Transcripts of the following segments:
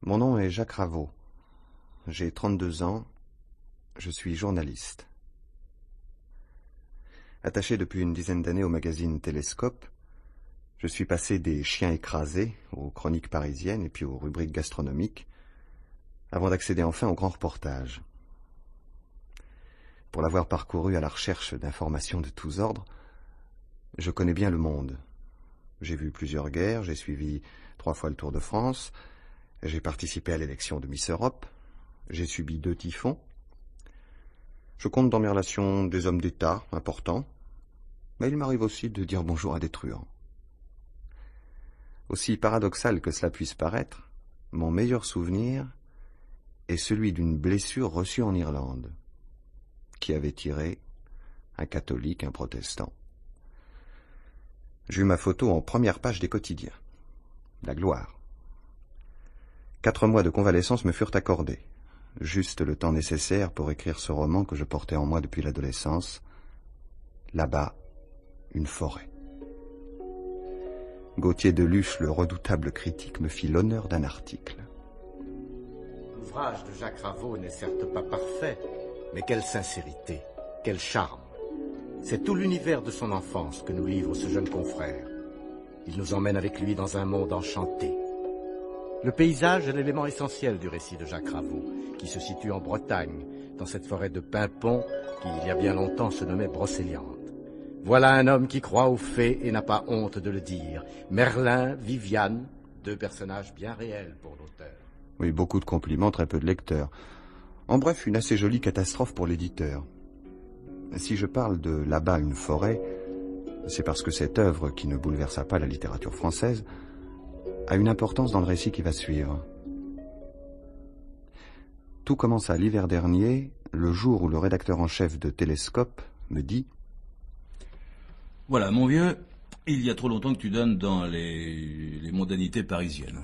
Mon nom est Jacques Ravaud. J'ai 32 ans. Je suis journaliste. Attaché depuis une dizaine d'années au magazine Télescope, je suis passé des chiens écrasés aux chroniques parisiennes et puis aux rubriques gastronomiques, avant d'accéder enfin au grand reportage. Pour l'avoir parcouru à la recherche d'informations de tous ordres, je connais bien le monde. J'ai vu plusieurs guerres, j'ai suivi 3 fois le Tour de France, j'ai participé à l'élection de Miss Europe, j'ai subi 2 typhons. Je compte dans mes relations des hommes d'État importants, mais il m'arrive aussi de dire bonjour à des truands. Aussi paradoxal que cela puisse paraître, mon meilleur souvenir est celui d'une blessure reçue en Irlande, qui avait tiré un catholique, un protestant. J'ai eu ma photo en première page des quotidiens. La gloire. 4 mois de convalescence me furent accordés, juste le temps nécessaire pour écrire ce roman que je portais en moi depuis l'adolescence. Là-bas, une forêt. Gauthier de Luche, le redoutable critique, me fit l'honneur d'un article. L'ouvrage de Jacques Ravaud n'est certes pas parfait, mais quelle sincérité, quel charme. C'est tout l'univers de son enfance que nous livre ce jeune confrère. Il nous emmène avec lui dans un monde enchanté. Le paysage est l'élément essentiel du récit de Jacques Ravaud, qui se situe en Bretagne, dans cette forêt de Pimpon qui, il y a bien longtemps, se nommait Brocéliande. Voilà un homme qui croit aux fées et n'a pas honte de le dire. Merlin, Viviane, 2 personnages bien réels pour l'auteur. Oui, beaucoup de compliments, très peu de lecteurs. En bref, une assez jolie catastrophe pour l'éditeur. Si je parle de Là-bas une forêt, c'est parce que cette œuvre, qui ne bouleversa pas la littérature française, a une importance dans le récit qui va suivre. Tout commença l'hiver dernier, le jour où le rédacteur en chef de Télescope me dit: Voilà, mon vieux, il y a trop longtemps que tu donnes dans les mondanités parisiennes.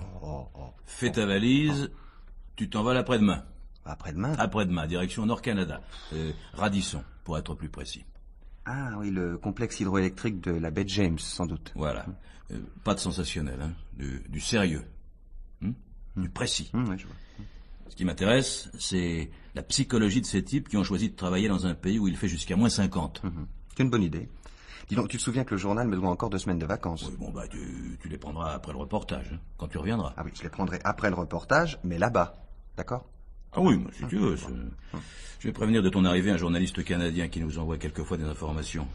Fais ta valise, tu t'en vas l'après-demain. Après-demain? Après-demain, direction Nord-Canada. Radisson, pour être plus précis. Ah oui, le complexe hydroélectrique de la baie James, sans doute. Voilà. Pas de sensationnel, hein. Du sérieux. Du précis. Ouais, je vois. Ce qui m'intéresse, c'est la psychologie de ces types qui ont choisi de travailler dans un pays où il fait jusqu'à -50. C'est une bonne idée. Dis donc, tu te souviens que le journal me doit encore 2 semaines de vacances? Oui, bon, bah, tu les prendras après le reportage, hein, quand tu reviendras. Ah oui, je les prendrai après le reportage, mais là-bas. D'accord? Ah oui, moi, si tu veux. Je vais prévenir de ton arrivée un journaliste canadien qui nous envoie quelquefois des informations.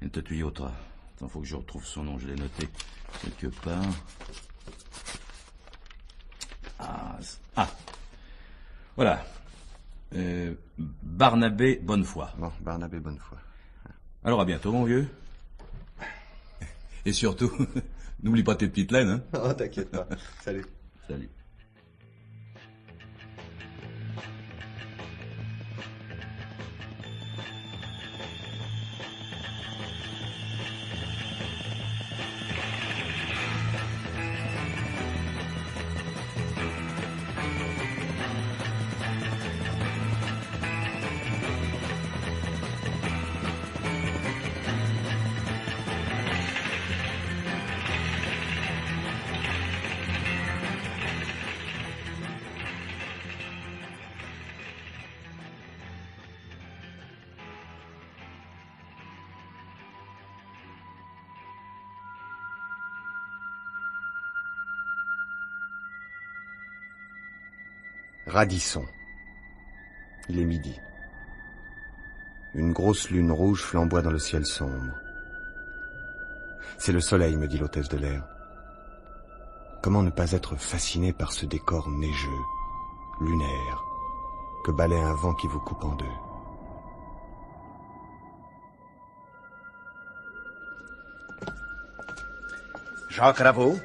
Il te tuyautera. Attends, faut que je retrouve son nom, je l'ai noté quelque part. Ah. Voilà. Barnabé Bonnefoy. Bon, Barnabé Bonnefoy. Alors à bientôt, mon vieux. Et surtout, n'oublie pas tes petites laines, hein. Oh, t'inquiète pas. Salut. Salut. Radisson. Il est midi. Une grosse lune rouge flamboie dans le ciel sombre. C'est le soleil, me dit l'hôtesse de l'air. Comment ne pas être fasciné par ce décor neigeux, lunaire, que balaie un vent qui vous coupe en 2? Jacques Ravaud,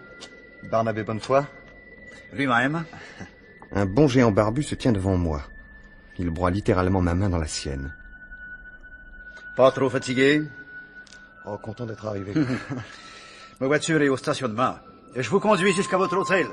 Barnabé Bonnefoy? lui-même. Un bon géant barbu se tient devant moi. Il broie littéralement ma main dans la sienne. Pas trop fatigué? Oh, content d'être arrivé. Ma voiture est au stationnement. Je vous conduis jusqu'à votre hôtel.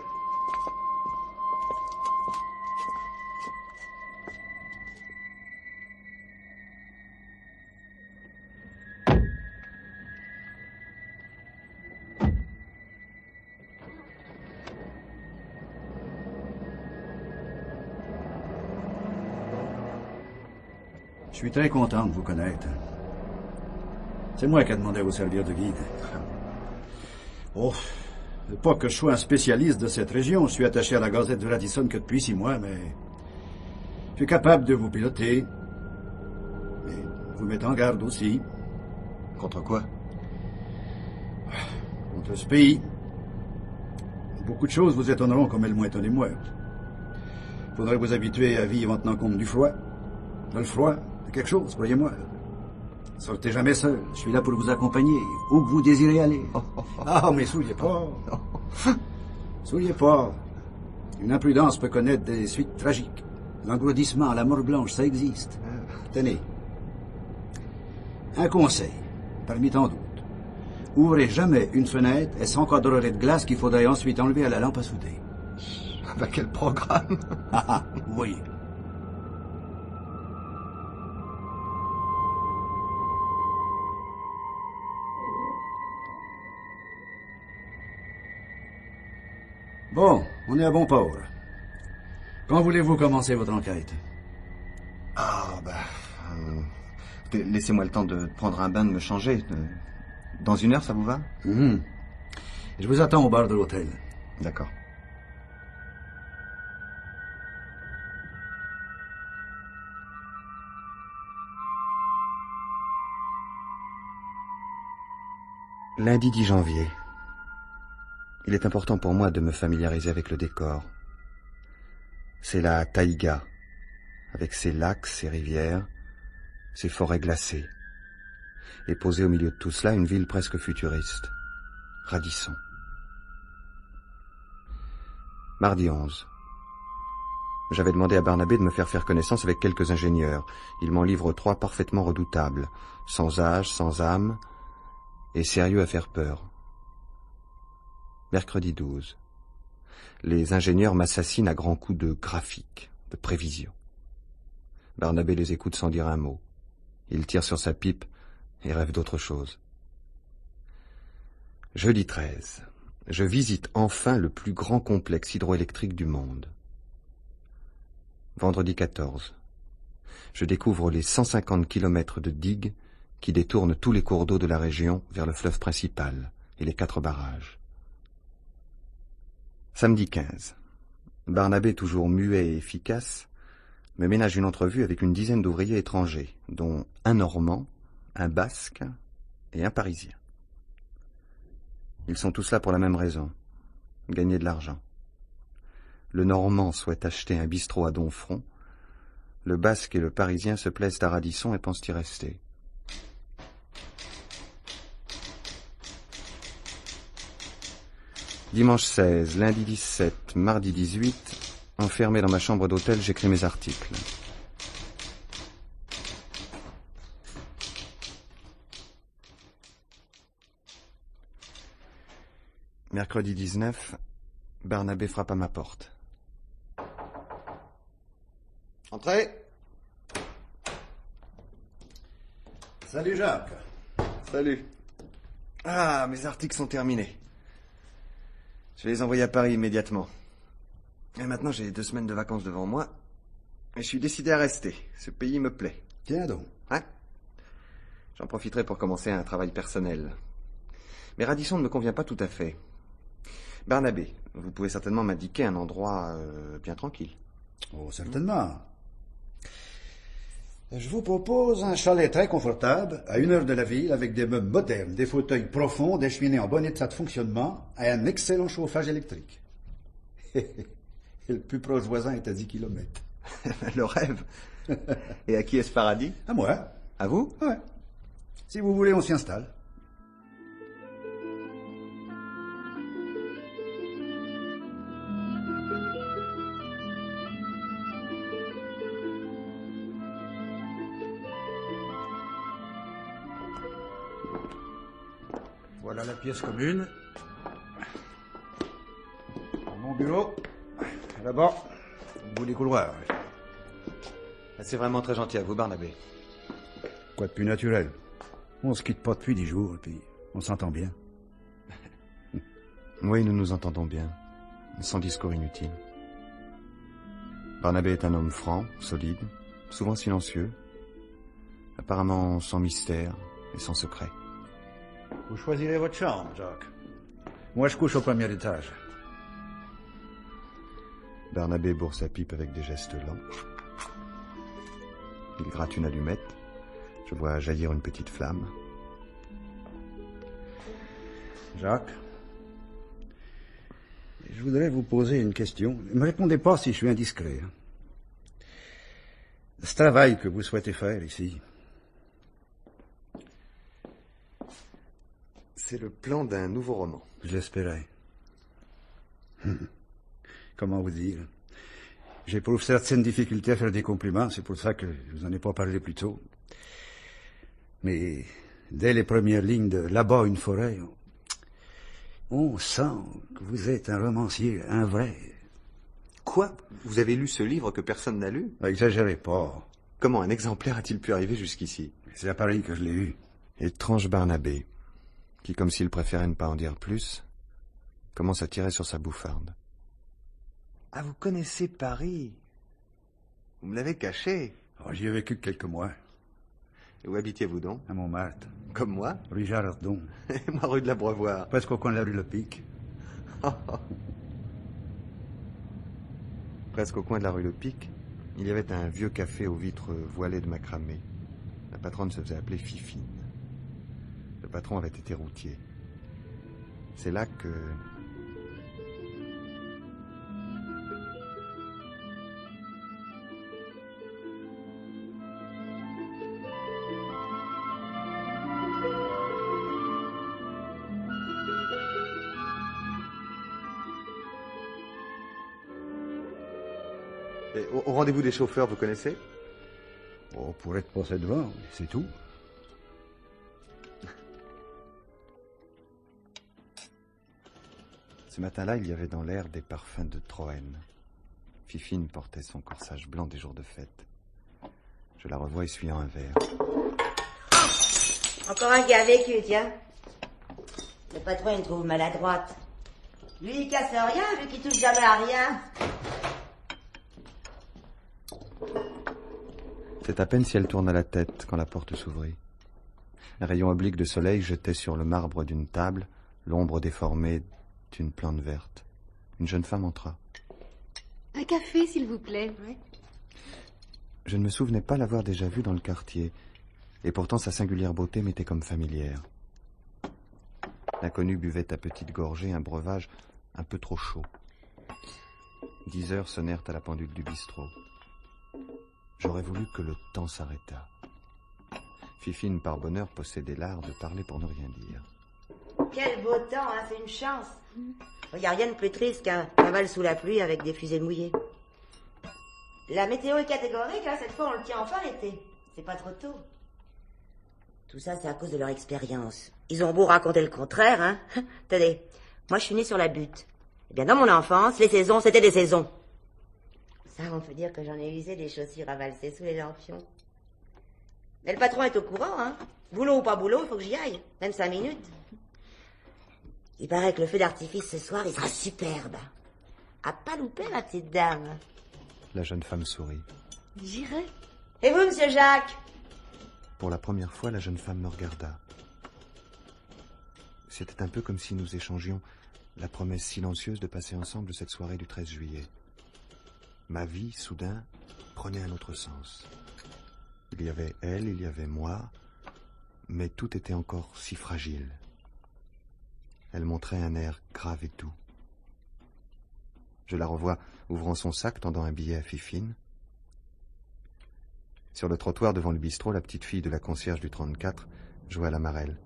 Je suis très content de vous connaître. C'est moi qui ai demandé à vous servir de guide. Oh, pas que je sois un spécialiste de cette région. Je suis attaché à la Gazette de Radisson que depuis 6 mois, mais je suis capable de vous piloter. Mais vous mettez en garde aussi. Contre quoi? Contre ce pays. Beaucoup de choses vous étonneront comme elles m'ont étonné moi. Faudrait vous habituer à vivre en tenant compte du froid. Le froid, c'est quelque chose, croyez-moi. Sortez jamais seul. Je suis là pour vous accompagner, où que vous désirez aller. Ah, mais souillez pas. Souillez pas. Une imprudence peut connaître des suites tragiques. L'engourdissement, la mort blanche, ça existe. Tenez. Un conseil, parmi tant d'autres. Ouvrez jamais une fenêtre et sans cadrerie de glace qu'il faudrait ensuite enlever à la lampe à souder. Bah, quel programme! Ah, vous voyez. Bon, on est à bon port. Quand voulez-vous commencer votre enquête? Laissez-moi le temps de prendre un bain, de me changer. Dans 1 heure, ça vous va? Je vous attends au bar de l'hôtel. D'accord. Lundi 10 janvier. Il est important pour moi de me familiariser avec le décor. C'est la taïga, avec ses lacs, ses rivières, ses forêts glacées. Et posée au milieu de tout cela, une ville presque futuriste. Radisson. Mardi 11. J'avais demandé à Barnabé de me faire connaissance avec quelques ingénieurs. Il m'en livre 3 parfaitement redoutables, sans âge, sans âme, et sérieux à faire peur. Mercredi 12. Les ingénieurs m'assassinent à grands coups de graphique, de prévision. Barnabé les écoute sans dire un mot. Il tire sur sa pipe et rêve d'autre chose. Jeudi 13. Je visite enfin le plus grand complexe hydroélectrique du monde. Vendredi 14. Je découvre les 150 kilomètres de digues qui détournent tous les cours d'eau de la région vers le fleuve principal et les 4 barrages. Samedi 15. Barnabé, toujours muet et efficace, me ménage une entrevue avec une dizaine d'ouvriers étrangers, dont un Normand, un Basque et un Parisien. Ils sont tous là pour la même raison, gagner de l'argent. Le Normand souhaite acheter un bistrot à Domfront, le Basque et le Parisien se plaisent à Radisson et pensent y rester. Dimanche 16, lundi 17, mardi 18, enfermé dans ma chambre d'hôtel, j'écris mes articles. Mercredi 19, Barnabé frappe à ma porte. Entrez. Salut Jacques. Salut. Ah, mes articles sont terminés. Je vais les envoyer à Paris immédiatement. Et maintenant, j'ai 2 semaines de vacances devant moi. Et je suis décidé à rester. Ce pays me plaît. Tiens donc. Hein? J'en profiterai pour commencer un travail personnel. Mais Radisson ne me convient pas tout à fait. Barnabé, vous pouvez certainement m'indiquer un endroit bien tranquille. Oh, certainement. Je vous propose un chalet très confortable, à 1 heure de la ville, avec des meubles modernes, des fauteuils profonds, des cheminées en bon état de fonctionnement, et un excellent chauffage électrique. Et le plus proche voisin est à 10 kilomètres. Le rêve. Et à qui est ce paradis? À moi. À vous? Ouais. Si vous voulez, on s'y installe. Voilà la pièce commune. Mon bureau. Là-bas, au bout des couloirs. C'est vraiment très gentil à vous, Barnabé. Quoi de plus naturel? On se quitte pas depuis 10 jours, et puis on s'entend bien. Oui, nous nous entendons bien, sans discours inutile. Barnabé est un homme franc, solide, souvent silencieux, Apparemment sans mystère et sans secret. Vous choisirez votre chambre, Jacques. Moi, je couche au premier étage. Barnabé bourre sa pipe avec des gestes lents. Il gratte une allumette. Je vois jaillir une petite flamme. Jacques, je voudrais vous poser une question. Ne me répondez pas si je suis indiscret. Ce travail que vous souhaitez faire ici, c'est le plan d'un nouveau roman. j'espérais. Comment vous dire? J'éprouve certaines difficultés à faire des compliments, c'est pour ça que je vous en ai pas parlé plus tôt. Mais dès les premières lignes de Là-bas une forêt, on sent que vous êtes un romancier, un vrai. Quoi? Vous avez lu ce livre que personne n'a lu? Exagérez pas. Comment un exemplaire a-t-il pu arriver jusqu'ici? C'est à Paris que je l'ai eu. Étrange Barnabé, qui, comme s'il préférait ne pas en dire plus, commence à tirer sur sa bouffarde. Ah, vous connaissez Paris? Vous me l'avez caché. Oh, j'y ai vécu quelques mois, Et où habitiez-vous donc? à Montmartre, Comme moi? rue Girardon, Et moi, rue de l'Abreuvoir. presque au coin de la rue Le Pic. Presque au coin de la rue Le Pic, il y avait un vieux café aux vitres voilées de macramé. La patronne se faisait appeler Fifine. Le patron avait été routier. C'est là que... Et au rendez-vous des chauffeurs, vous connaissez? Oh, pour être passé devant, c'est tout. Ce matin-là, il y avait dans l'air des parfums de Troène. Fifine portait son corsage blanc des jours de fête. Je la revois essuyant un verre. Encore un qui a vécu, tiens. Le patron, il me trouve maladroite. Lui, il casse rien, vu qu'il touche jamais à rien. C'est à peine si elle tourna la tête quand la porte s'ouvrit. Un rayon oblique de soleil jetait sur le marbre d'une table l'ombre déformée d'une plante verte. Une jeune femme entra. Un café, s'il vous plaît. Oui. Je ne me souvenais pas l'avoir déjà vue dans le quartier, et pourtant sa singulière beauté m'était comme familière. L'inconnu buvait à petites gorgées un breuvage un peu trop chaud. 10 heures sonnèrent à la pendule du bistrot. J'aurais voulu que le temps s'arrêtât. Fifine, par bonheur, possédait l'art de parler pour ne rien dire. Quel beau temps, hein, c'est une chance. Il n'y a rien de plus triste qu'un cavale sous la pluie avec des fusées mouillées. La météo est catégorique, hein, cette fois on le tient enfin l'été. C'est pas trop tôt. Tout ça, c'est à cause de leur expérience. Ils ont beau raconter le contraire, hein. Tenez, moi je suis née sur la butte. Eh bien, dans mon enfance, les saisons, c'était des saisons. Ça, on peut dire que j'en ai usé des chaussures à valser sous les lampions. Mais le patron est au courant, hein. Boulot ou pas boulot, il faut que j'y aille. Même 5 minutes. Il paraît que le feu d'artifice ce soir, il sera superbe. À pas louper, ma petite dame. La jeune femme sourit. J'irai. Et vous, monsieur Jacques? Pour la première fois, la jeune femme me regarda. C'était un peu comme si nous échangions la promesse silencieuse de passer ensemble cette soirée du 13 juillet. Ma vie, soudain, prenait un autre sens. Il y avait elle, il y avait moi, mais tout était encore si fragile. Elle montrait un air grave et doux. Je la revois ouvrant son sac, tendant un billet à Fifine. Sur le trottoir devant le bistrot, la petite fille de la concierge du 34 jouait à la marelle.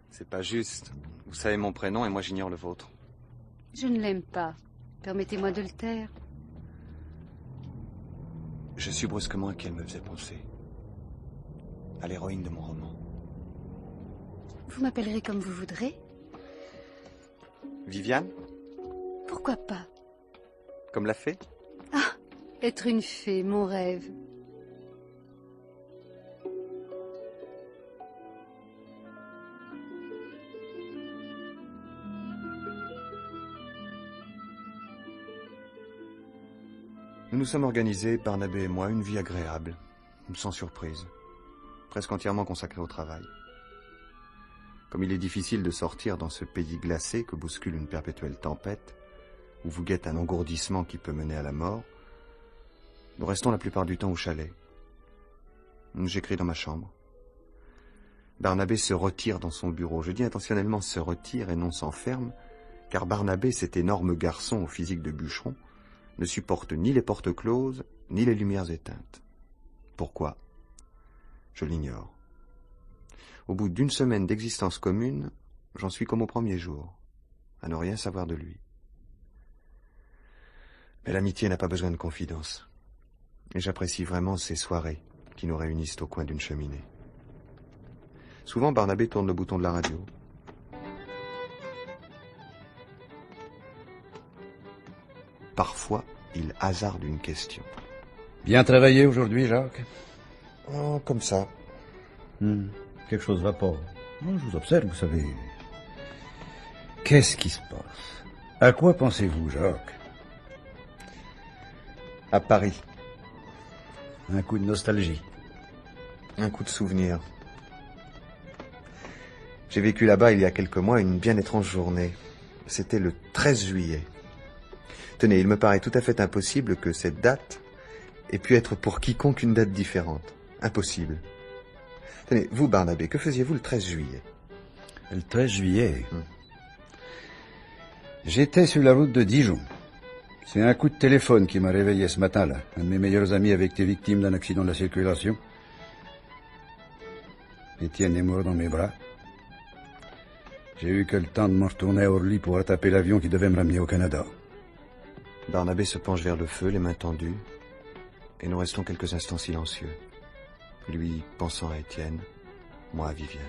C'est pas juste. Vous savez mon prénom et moi j'ignore le vôtre. Je ne l'aime pas. Permettez-moi de le taire. Je suis brusquement à qui elle me faisait penser. À l'héroïne de mon roman. Vous m'appellerez comme vous voudrez. Viviane? Pourquoi pas? Comme la fée? Ah, être une fée, mon rêve. Nous nous sommes organisés, Barnabé et moi, une vie agréable, sans surprise, presque entièrement consacrée au travail. Comme il est difficile de sortir dans ce pays glacé que bouscule une perpétuelle tempête, où vous guette un engourdissement qui peut mener à la mort, nous restons la plupart du temps au chalet. J'écris dans ma chambre. Barnabé se retire dans son bureau. Je dis intentionnellement se retire et non s'enferme, car Barnabé, cet énorme garçon au physique de bûcheron, ne supporte ni les portes closes, ni les lumières éteintes. Pourquoi? Je l'ignore. Au bout d'une semaine d'existence commune, j'en suis comme au premier jour, à ne rien savoir de lui. Mais l'amitié n'a pas besoin de confidence. Et j'apprécie vraiment ces soirées qui nous réunissent au coin d'une cheminée. Souvent, Barnabé tourne le bouton de la radio. Parfois, il hasarde une question. Bien travaillé aujourd'hui, Jacques? Oh, comme ça. Quelque chose va pas. Non, je vous observe, vous savez. Qu'est-ce qui se passe? À quoi pensez-vous, Jacques? À Paris. Un coup de nostalgie. Un coup de souvenir. J'ai vécu là-bas il y a quelques mois une bien étrange journée. C'était le 13 juillet. Tenez, il me paraît tout à fait impossible que cette date ait pu être pour quiconque une date différente. Impossible. Tenez, vous, Barnabé, que faisiez-vous le 13 juillet? Le 13 juillet. J'étais sur la route de Dijon. C'est un coup de téléphone qui m'a réveillé ce matin-là. Un de mes meilleurs amis avait été victime d'un accident de la circulation. Étienne est mort dans mes bras. J'ai eu que le temps de me retourner à Orly pour attaper l'avion qui devait me ramener au Canada. Barnabé se penche vers le feu, les mains tendues, et nous restons quelques instants silencieux. Lui pensant à Étienne, moi à Viviane.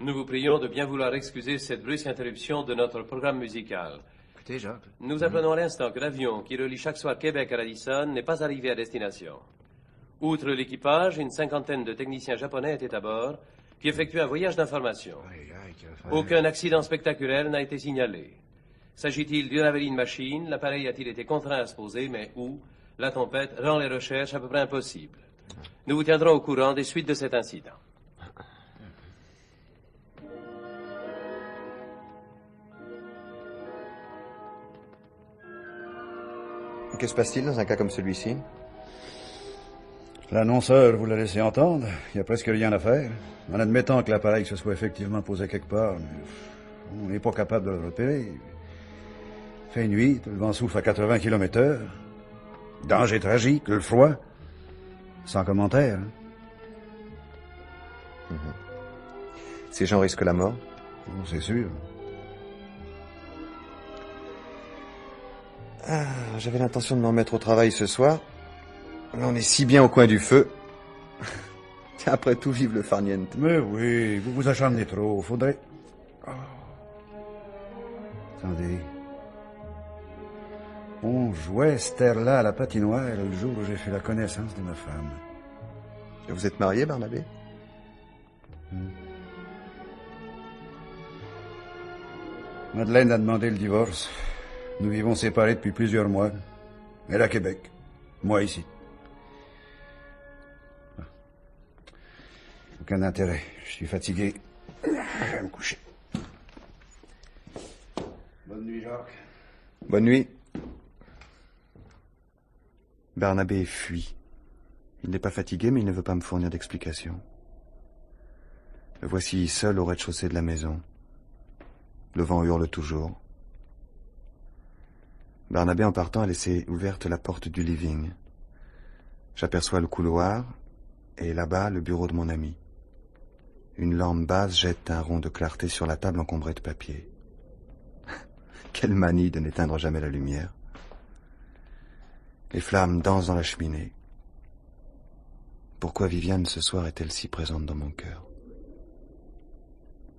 Nous vous prions de bien vouloir excuser cette brusque interruption de notre programme musical. Écoutez, Jacques. Nous apprenons à l'instant que l'avion qui relie chaque soir Québec à Radisson n'est pas arrivé à destination. Outre l'équipage, une cinquantaine de techniciens japonais étaient à bord, qui effectuaient un voyage d'information. Aucun accident spectaculaire n'a été signalé. S'agit-il d'une avarie de machine? L'appareil a-t-il été contraint à se poser, mais où? La tempête rend les recherches à peu près impossibles. Nous vous tiendrons au courant des suites de cet incident. Que se passe-t-il dans un cas comme celui-ci? L'annonceur vous l'a laissé entendre. Il n'y a presque rien à faire. En admettant que l'appareil se soit effectivement posé quelque part, mais on n'est pas capable de le repérer. Il fait nuit, le vent souffle à 80 km/h. Danger tragique, le froid. Sans commentaire. Ces gens risquent la mort? Oh, c'est sûr. Ah, j'avais l'intention de m'en mettre au travail ce soir. Mais on est si bien au coin du feu. Après tout, vive le farniente. Mais oui, vous vous acharnez trop. Faudrait... Oh. Attendez. On jouait cette air-là à la patinoire le jour où j'ai fait la connaissance de ma femme. Vous êtes marié, Barnabé? Madeleine a demandé le divorce. Nous vivons séparés depuis plusieurs mois. Elle à Québec. Moi ici. Aucun intérêt. Je suis fatigué. Je vais me coucher. Bonne nuit, Jacques. Bonne nuit. Barnabé fuit. Il n'est pas fatigué, mais il ne veut pas me fournir d'explications. Le voici seul au rez-de-chaussée de la maison. Le vent hurle toujours. Barnabé, en partant, a laissé ouverte la porte du living. J'aperçois le couloir, et là-bas, le bureau de mon ami. Une lampe basse jette un rond de clarté sur la table encombrée de papier. Quelle manie de n'éteindre jamais la lumière. Les flammes dansent dans la cheminée. Pourquoi Viviane ce soir est-elle si présente dans mon cœur?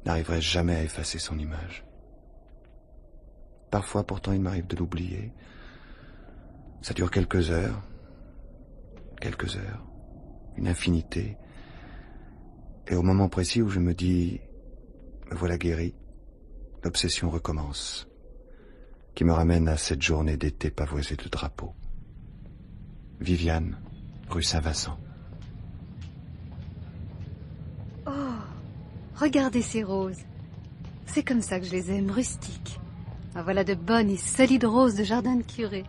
N'arriverai-je jamais à effacer son image? Parfois, pourtant, il m'arrive de l'oublier. Ça dure quelques heures, une infinité. Et au moment précis où je me dis, me voilà guéri, l'obsession recommence. qui me ramène à cette journée d'été pavoisée de drapeaux. Viviane, rue Saint-Vincent. Oh, regardez ces roses. C'est comme ça que je les aime, rustiques. Ah, voilà de bonnes et solides roses de jardin de curé.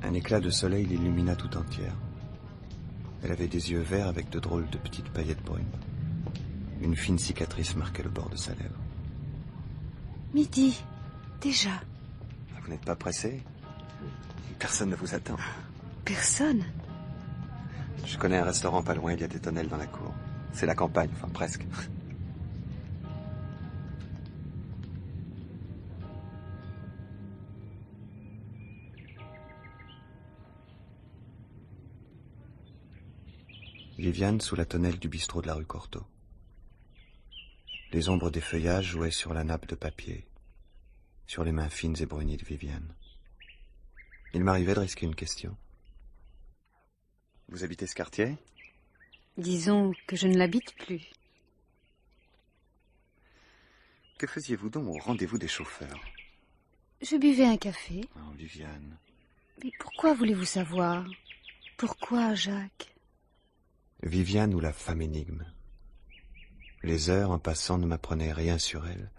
Un éclat de soleil l'illumina tout entière. Elle avait des yeux verts avec de drôles de petites paillettes brunes. Une fine cicatrice marquait le bord de sa lèvre. Midi, déjà. Vous n'êtes pas pressé? Personne ne vous attend. Personne? Je connais un restaurant pas loin, il y a des tonnelles dans la cour. C'est la campagne, enfin presque. Viviane sous la tonnelle du bistrot de la rue Cortot. Les ombres des feuillages jouaient sur la nappe de papier, sur les mains fines et brunies de Viviane. Il m'arrivait de risquer une question. Vous habitez ce quartier? Disons que je ne l'habite plus. Que faisiez-vous donc au rendez-vous des chauffeurs? Je buvais un café. Oh, Viviane. Mais pourquoi voulez-vous savoir? Pourquoi, Jacques? Viviane ou la femme énigme. Les heures en passant ne m'apprenaient rien sur elle,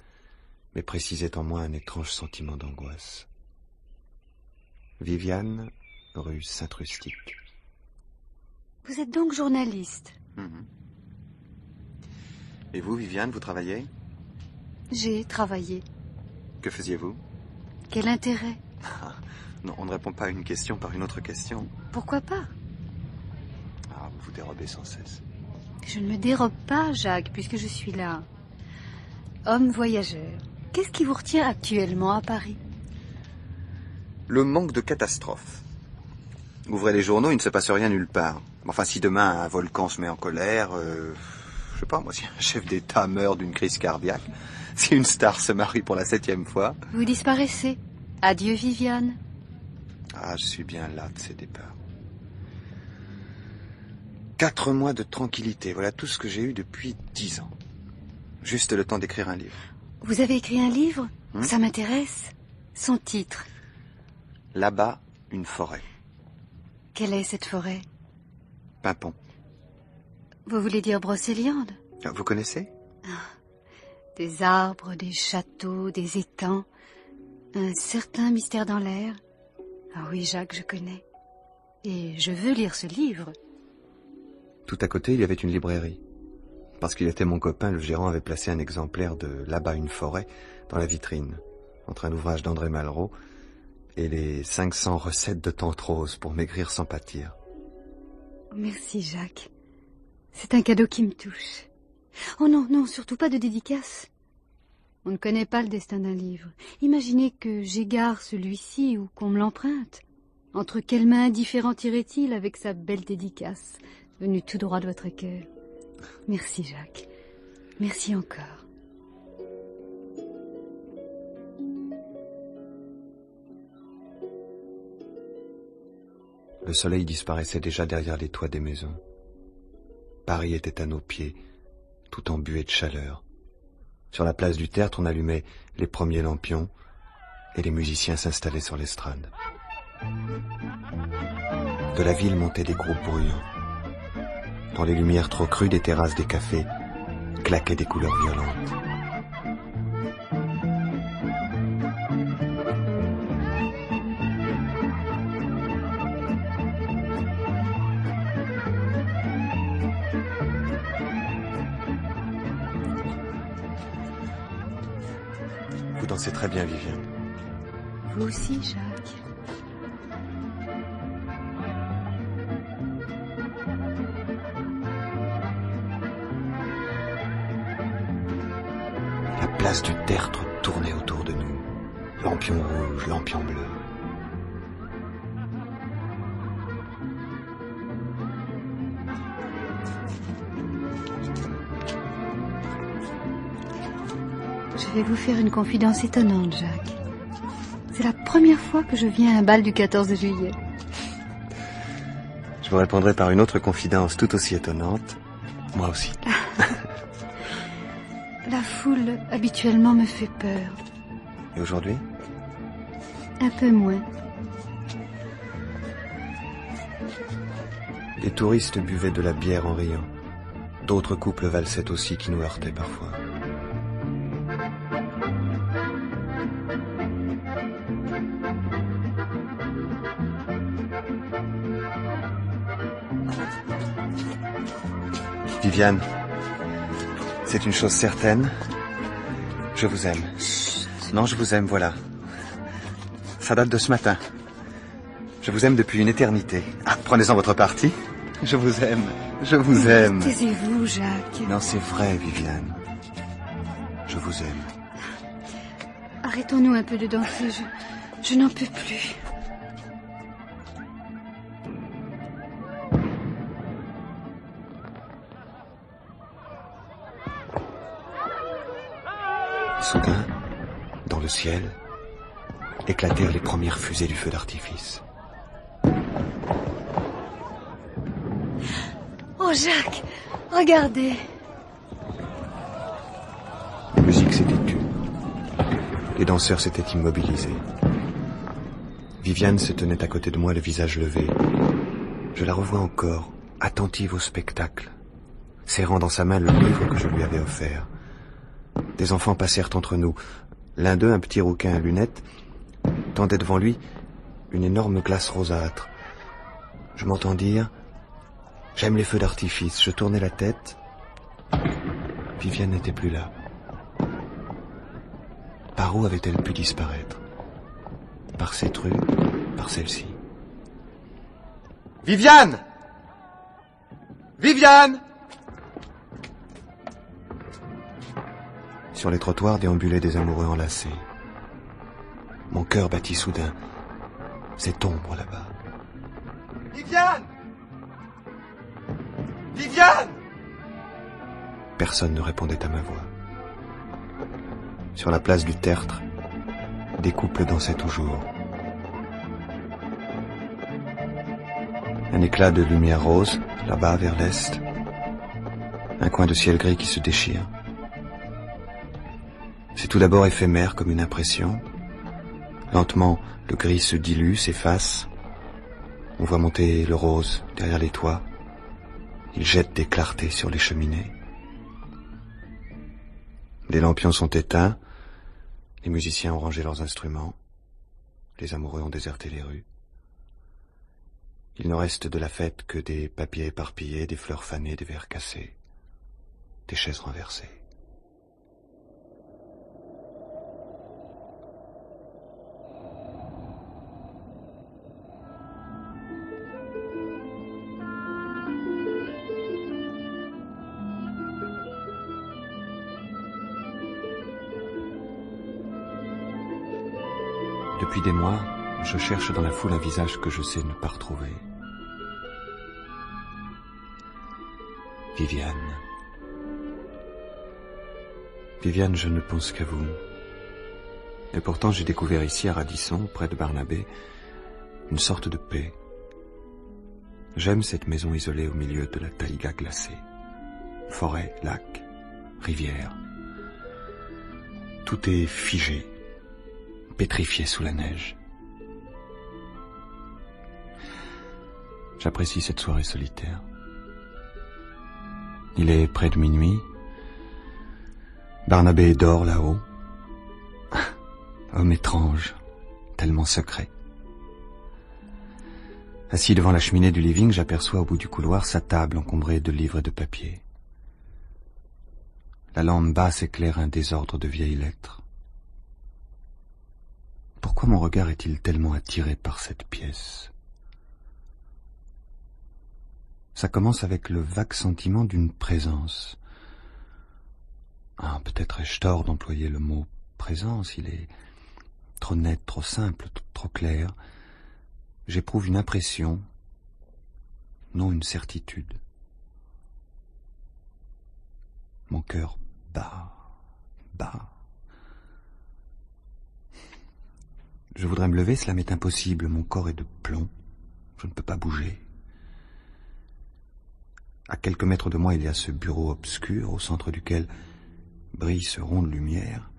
mais précisaient en moi un étrange sentiment d'angoisse. Viviane, rue Saint-Rustique. Vous êtes donc journaliste? Et vous, Viviane, vous travaillez? J'ai travaillé. Que faisiez-vous? Quel intérêt? Non, on ne répond pas à une question par une autre question. Pourquoi pas? Ah, vous vous dérobez sans cesse. Je ne me dérobe pas, Jacques, puisque je suis là. Homme voyageur, qu'est-ce qui vous retient actuellement à Paris? Le manque de catastrophes. Ouvrez les journaux, il ne se passe rien nulle part. Enfin, si demain un volcan se met en colère, je sais pas, moi, si un chef d'État meurt d'une crise cardiaque, si une star se marie pour la 7e fois... Vous disparaissez. Adieu, Viviane. Ah, je suis bien las de ces départs. 4 mois de tranquillité, voilà tout ce que j'ai eu depuis 10 ans. Juste le temps d'écrire un livre. Vous avez écrit un livre? Ça m'intéresse. Son titre? Là-bas, une forêt. Quelle est cette forêt? Pimpon. Vous voulez dire Brocéliande? Vous connaissez? Des arbres, des châteaux, des étangs. Un certain mystère dans l'air. Ah oui, Jacques, je connais. Et je veux lire ce livre. Tout à côté, il y avait une librairie. Parce qu'il était mon copain, le gérant avait placé un exemplaire de Là-bas une forêt dans la vitrine, entre un ouvrage d'André Malraux et les 500 recettes de Tante Rose pour maigrir sans pâtir. Merci, Jacques. C'est un cadeau qui me touche. Oh non, non, surtout pas de dédicace. On ne connaît pas le destin d'un livre. Imaginez que j'égare celui-ci ou qu'on me l'emprunte. Entre quelles mains indifférentes irait-il avec sa belle dédicace, venue tout droit de votre cœur? Merci, Jacques. Merci encore. Le soleil disparaissait déjà derrière les toits des maisons. Paris était à nos pieds, tout embué de chaleur. Sur la place du Tertre, on allumait les premiers lampions et les musiciens s'installaient sur l'estrade. De la ville montaient des groupes bruyants. Dans les lumières trop crues des terrasses des cafés, claquaient des couleurs violentes. Vous dansez très bien, Viviane. Vous aussi, Jacques. La place du Tertre tournait autour de nous. Lampions rouges, lampions bleus. Je vais vous faire une confidence étonnante, Jacques. C'est la première fois que je viens à un bal du 14 juillet. Je vous répondrai par une autre confidence tout aussi étonnante. Moi aussi. La foule, habituellement, me fait peur. Et aujourd'hui? Un peu moins. Les touristes buvaient de la bière en riant. D'autres couples valsaient aussi qui nous heurtaient parfois. Viviane, c'est une chose certaine. Je vous aime. Non, je vous aime, voilà. Ça date de ce matin. Je vous aime depuis une éternité. Ah, prenez-en votre parti. Je vous aime. Je vous aime. Taisez-vous, Jacques. Non, c'est vrai, Viviane. Je vous aime. Arrêtons-nous un peu de danser. Je n'en peux plus. Soudain, dans le ciel, éclatèrent les premières fusées du feu d'artifice. Oh, Jacques, regardez. La musique s'était tue. Les danseurs s'étaient immobilisés. Viviane se tenait à côté de moi, le visage levé. Je la revois encore, attentive au spectacle, serrant dans sa main le livre que je lui avais offert. Des enfants passèrent entre nous. L'un d'eux, un petit rouquin à lunettes, tendait devant lui une énorme glace rosâtre. Je m'entends dire « J'aime les feux d'artifice ». Je tournai la tête. Viviane n'était plus là. Par où avait-elle pu disparaître? Par cette rue, par celle-ci. Viviane! Viviane! Sur les trottoirs déambulaient des amoureux enlacés. Mon cœur battit soudain. Cette ombre là-bas. Viviane! Viviane! Personne ne répondait à ma voix. Sur la place du Tertre, des couples dansaient toujours. Un éclat de lumière rose, là-bas vers l'est. Un coin de ciel gris qui se déchire. C'est tout d'abord éphémère comme une impression. Lentement, le gris se dilue, s'efface. On voit monter le rose derrière les toits. Il jette des clartés sur les cheminées. Les lampions sont éteints. Les musiciens ont rangé leurs instruments. Les amoureux ont déserté les rues. Il ne reste de la fête que des papiers éparpillés, des fleurs fanées, des verres cassés, des chaises renversées. Depuis des mois, je cherche dans la foule un visage que je sais ne pas retrouver. Viviane. Viviane, je ne pense qu'à vous. Et pourtant, j'ai découvert ici, à Radisson, près de Barnabé, une sorte de paix. J'aime cette maison isolée au milieu de la taïga glacée. Forêt, lac, rivière. Tout est figé, pétrifié sous la neige. J'apprécie cette soirée solitaire. Il est près de minuit. Barnabé dort là-haut. Homme étrange, tellement secret. Assis devant la cheminée du living, j'aperçois au bout du couloir sa table encombrée de livres et de papiers. La lampe basse éclaire un désordre de vieilles lettres. Pourquoi mon regard est-il tellement attiré par cette pièce? Ça commence avec le vague sentiment d'une présence. Ah, peut-être ai-je tort d'employer le mot présence, il est trop net, trop simple, trop clair. J'éprouve une impression, non une certitude. Mon cœur bat, bat. Je voudrais me lever, cela m'est impossible. Mon corps est de plomb. Je ne peux pas bouger. À quelques mètres de moi, il y a ce bureau obscur au centre duquel brille ce rond de lumière.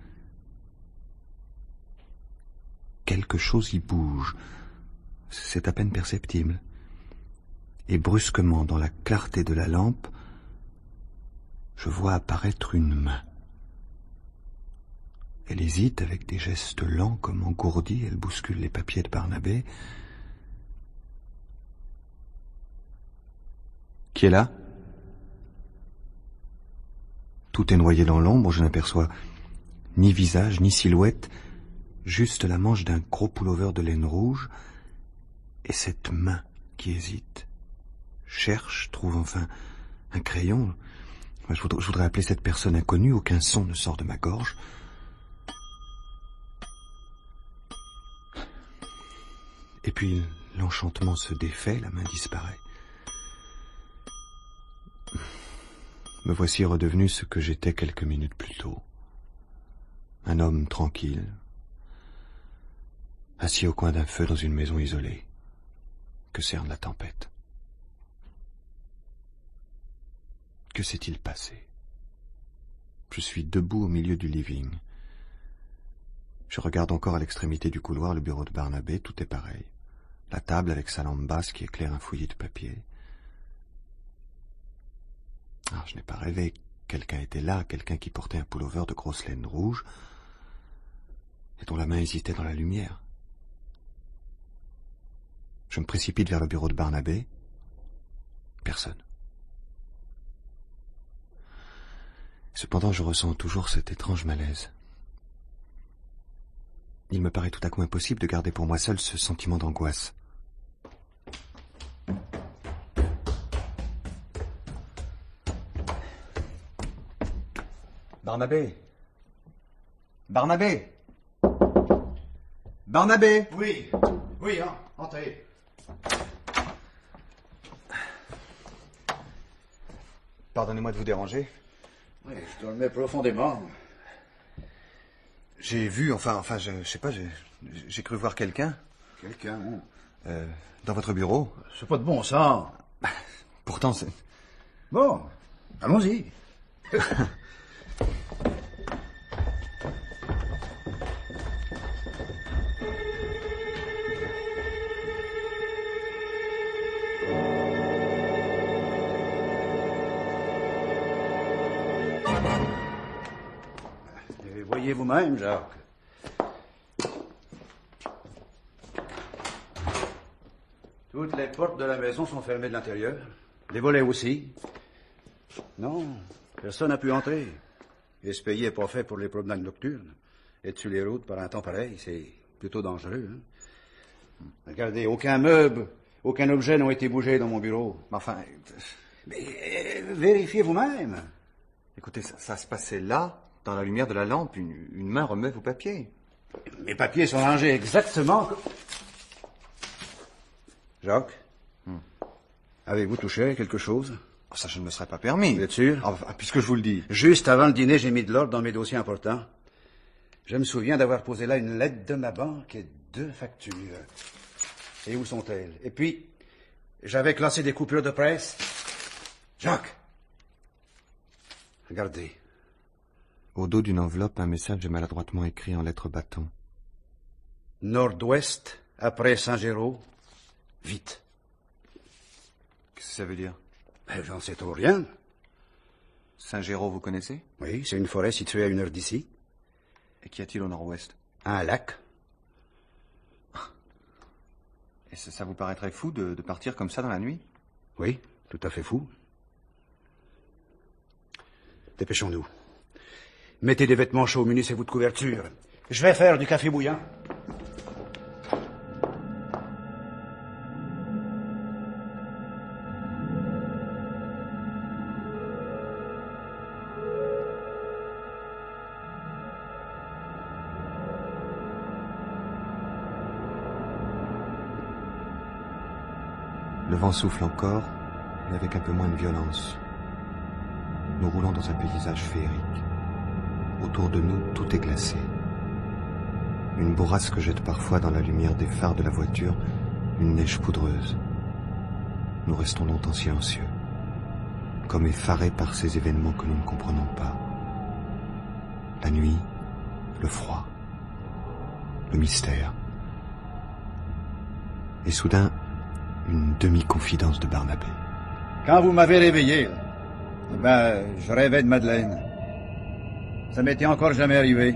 quelque chose y bouge. C'est à peine perceptible. Et brusquement, dans la clarté de la lampe, je vois apparaître une main. Elle hésite avec des gestes lents comme engourdis, elle bouscule les papiers de Barnabé. Qui est là? Tout est noyé dans l'ombre, je n'aperçois ni visage, ni silhouette, juste la manche d'un gros pullover de laine rouge, et cette main qui hésite, cherche, trouve enfin un crayon. Je voudrais appeler cette personne inconnue, aucun son ne sort de ma gorge. Et puis l'enchantement se défait, la main disparaît. Me voici redevenu ce que j'étais quelques minutes plus tôt. Un homme tranquille, assis au coin d'un feu dans une maison isolée, que cerne la tempête. Que s'est-il passé? Je suis debout au milieu du living. Je regarde encore à l'extrémité du couloir le bureau de Barnabé, tout est pareil. La table avec sa lampe basse qui éclaire un fouillis de papier. Ah, je n'ai pas rêvé. Quelqu'un était là, quelqu'un qui portait un pullover de grosse laine rouge et dont la main hésitait dans la lumière. Je me précipite vers le bureau de Barnabé. Personne. Cependant, je ressens toujours cet étrange malaise. Il me paraît tout à coup impossible de garder pour moi seul ce sentiment d'angoisse. Barnabé. Barnabé. Barnabé. Oui, hein, entrez. Pardonnez-moi de vous déranger. Oui, je dormais profondément. J'ai vu, enfin, je sais pas, j'ai cru voir quelqu'un. Quelqu'un, où? Dans votre bureau. C'est pas de bon sens. Pourtant, c'est... Bon, allons-y. Voyez vous-même, Jacques. Toutes les portes de la maison sont fermées de l'intérieur. Les volets aussi. Non, personne n'a pu entrer. Et ce pays n'est pas fait pour les promenades nocturnes. Être sur les routes par un temps pareil, c'est plutôt dangereux. Hein? Regardez, aucun meuble, aucun objet n'ont été bougés dans mon bureau. Enfin... Mais vérifiez vous-même. Écoutez, ça se passait là, dans la lumière de la lampe. Une main remet vos papiers. Mes papiers sont rangés exactement... Jacques, avez-vous touché à quelque chose? Oh, ça, je ne me serais pas permis. Vous êtes sûr? Puisque je vous le dis. Juste avant le dîner, j'ai mis de l'ordre dans mes dossiers importants. Je me souviens d'avoir posé là une lettre de ma banque et 2 factures. Et où sont-elles? Et puis, j'avais classé des coupures de presse. Jacques! Regardez. Au dos d'une enveloppe, un message est maladroitement écrit en lettres bâton. Nord-ouest, après Saint-Géraud, vite. Qu'est-ce que ça veut dire? J'en sais trop rien. Saint-Géraud, vous connaissez? Oui, c'est une forêt située à 1 heure d'ici. Et qu'y a-t-il au nord-ouest? Un lac. Et ça vous paraîtrait fou de partir comme ça dans la nuit? Oui, tout à fait fou. Dépêchons-nous. Mettez des vêtements chauds, munissez-vous de couverture. Je vais faire du café bouillant. Le vent souffle encore, mais avec un peu moins de violence. Nous roulons dans un paysage féerique. Autour de nous, tout est glacé. Une bourrasque jette parfois dans la lumière des phares de la voiture une neige poudreuse. Nous restons longtemps silencieux, comme effarés par ces événements que nous ne comprenons pas. La nuit, le froid, le mystère. Et soudain, une demi-confidence de Barnabé. Quand vous m'avez réveillé, je rêvais de Madeleine. Ça m'était encore jamais arrivé.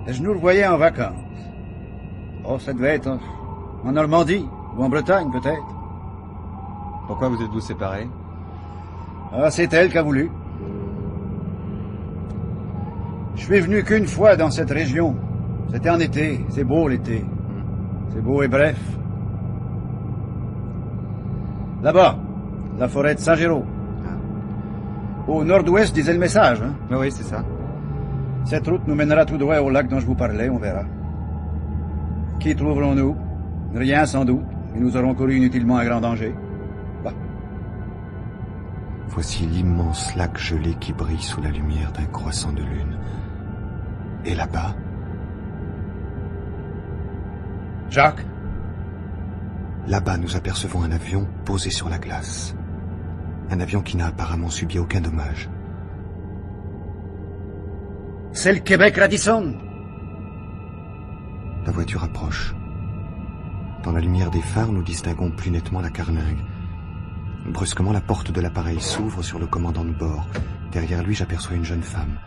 Et je nous revoyais en vacances. Oh, ça devait être en Normandie, ou en Bretagne, peut-être. Pourquoi vous êtes-vous séparés? Ah, c'est elle qui a voulu. Je suis venu qu'une fois dans cette région. C'était en été. C'est beau, l'été. C'est beau et bref. Là-bas, la forêt de Saint-Géraud. Au nord-ouest, disait le message, hein? Oui, c'est ça. Cette route nous mènera tout droit au lac dont je vous parlais, on verra. Qui trouverons-nous? Rien, sans doute. Et nous aurons couru inutilement un grand danger. Bah. Voici l'immense lac gelé qui brille sous la lumière d'un croissant de lune. Et là-bas... Jacques? Là-bas, nous apercevons un avion posé sur la glace. Un avion qui n'a apparemment subi aucun dommage. C'est le Québec Radisson. La voiture approche. Dans la lumière des phares, nous distinguons plus nettement la carlingue. Brusquement, la porte de l'appareil s'ouvre sur le commandant de bord. Derrière lui, j'aperçois une jeune femme.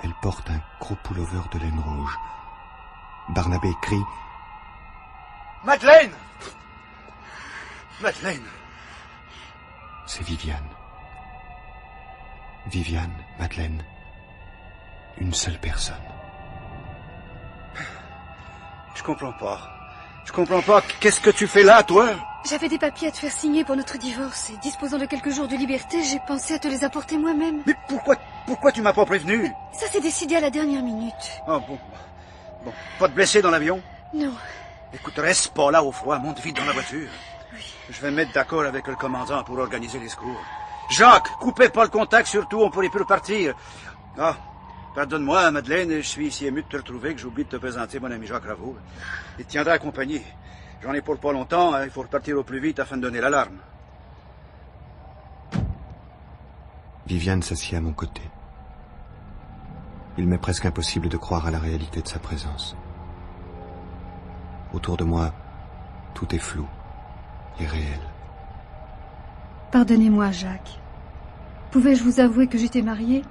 Elle porte un gros pullover de laine rouge. Barnabé crie « Madeleine! Madeleine! » C'est Viviane. Viviane, Madeleine. Une seule personne. Je comprends pas. Je comprends pas. Qu'est-ce que tu fais là, toi? J'avais des papiers à te faire signer pour notre divorce et disposant de quelques jours de liberté, j'ai pensé à te les apporter moi-même. Mais pourquoi tu m'as pas prévenu? Ça s'est décidé à la dernière minute. Ah bon. Bon, pas de blessés dans l'avion? Non. Écoute, reste pas là au froid, monte vite dans la voiture. Oui. Je vais me mettre d'accord avec le commandant pour organiser les secours. Jacques, coupez pas le contact, surtout, on pourrait plus repartir. Ah, pardonne-moi, Madeleine, je suis ici ému de te retrouver, que j'ai oublié de te présenter mon ami Jacques Ravoux. Il te tiendra accompagné. J'en ai pour pas longtemps, il faut repartir au plus vite afin de donner l'alarme. Viviane s'assied à mon côté. Il m'est presque impossible de croire à la réalité de sa présence. Autour de moi, tout est flou et réel. Pardonnez-moi, Jacques. Pouvais-je vous avouer que j'étais mariée?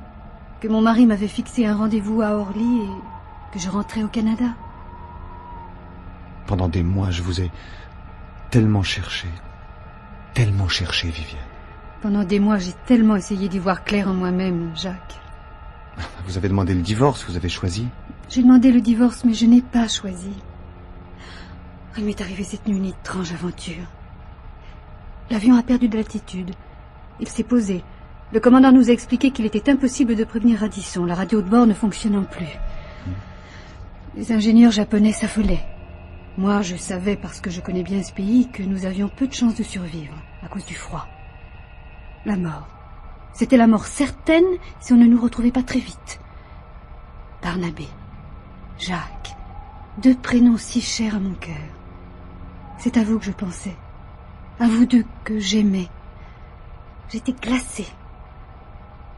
Que mon mari m'avait fixé un rendez-vous à Orly et que je rentrais au Canada? Pendant des mois, je vous ai tellement cherché, Viviane. Pendant des mois, j'ai tellement essayé d'y voir clair en moi-même, Jacques. Vous avez demandé le divorce, vous avez choisi? J'ai demandé le divorce, mais je n'ai pas choisi. Il m'est arrivé cette nuit une étrange aventure. L'avion a perdu de l'altitude. Il s'est posé. Le commandant nous a expliqué qu'il était impossible de prévenir Radisson, la radio de bord ne fonctionnant plus. Les ingénieurs japonais s'affolaient. Moi, je savais, parce que je connais bien ce pays, que nous avions peu de chances de survivre, à cause du froid. La mort. C'était la mort certaine si on ne nous retrouvait pas très vite. Barnabé, Jacques, deux prénoms si chers à mon cœur. C'est à vous que je pensais, à vous deux que j'aimais. J'étais glacée.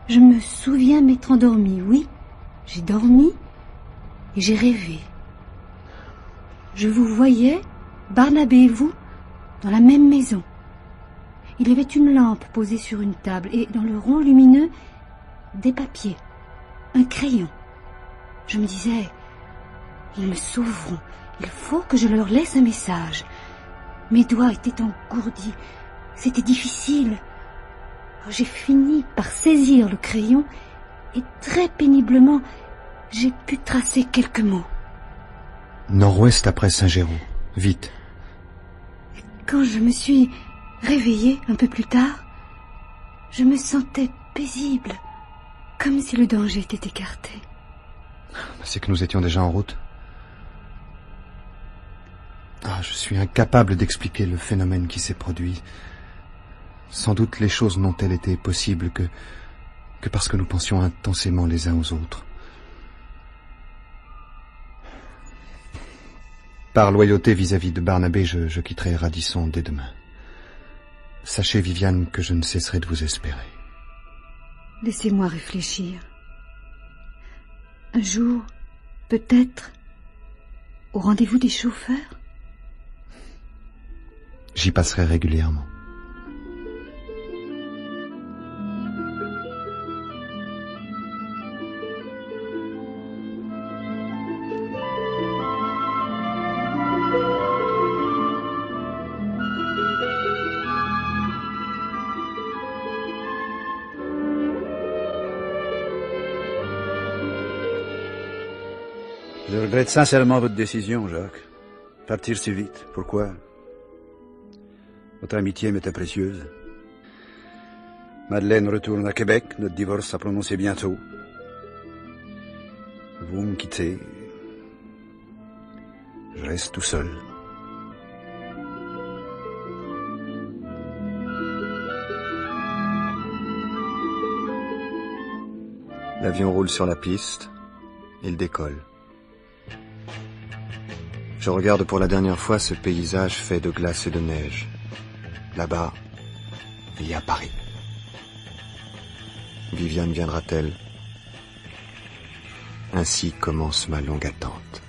Je me souviens m'être endormie, oui, j'ai dormi et j'ai rêvé. Je vous voyais, Barnabé et vous, dans la même maison. Il y avait une lampe posée sur une table et dans le rond lumineux, des papiers, un crayon. Je me disais, ils me sauveront, il faut que je leur laisse un message. Mes doigts étaient engourdis, c'était difficile. J'ai fini par saisir le crayon et très péniblement, j'ai pu tracer quelques mots. Nord-ouest après Saint-Géraud. Vite. Quand je me suis réveillée un peu plus tard, je me sentais paisible, comme si le danger était écarté. C'est que nous étions déjà en route. Je suis incapable d'expliquer le phénomène qui s'est produit. Sans doute les choses n'ont-elles été possibles que parce que nous pensions intensément les uns aux autres. Par loyauté vis-à-vis de Barnabé, je quitterai Radisson dès demain. Sachez, Viviane, que je ne cesserai de vous espérer. Laissez-moi réfléchir. Un jour, peut-être, au rendez-vous des chauffeurs? J'y passerai régulièrement. Je regrette sincèrement votre décision, Jacques. Partir si vite. Pourquoi? Votre amitié m'était précieuse. Madeleine retourne à Québec. Notre divorce à prononcer bientôt. Vous me quittez. Je reste tout seul. L'avion roule sur la piste. Il décolle. Je regarde pour la dernière fois ce paysage fait de glace et de neige. Là-bas, il y a Paris. Viviane viendra-t-elle? Ainsi commence ma longue attente.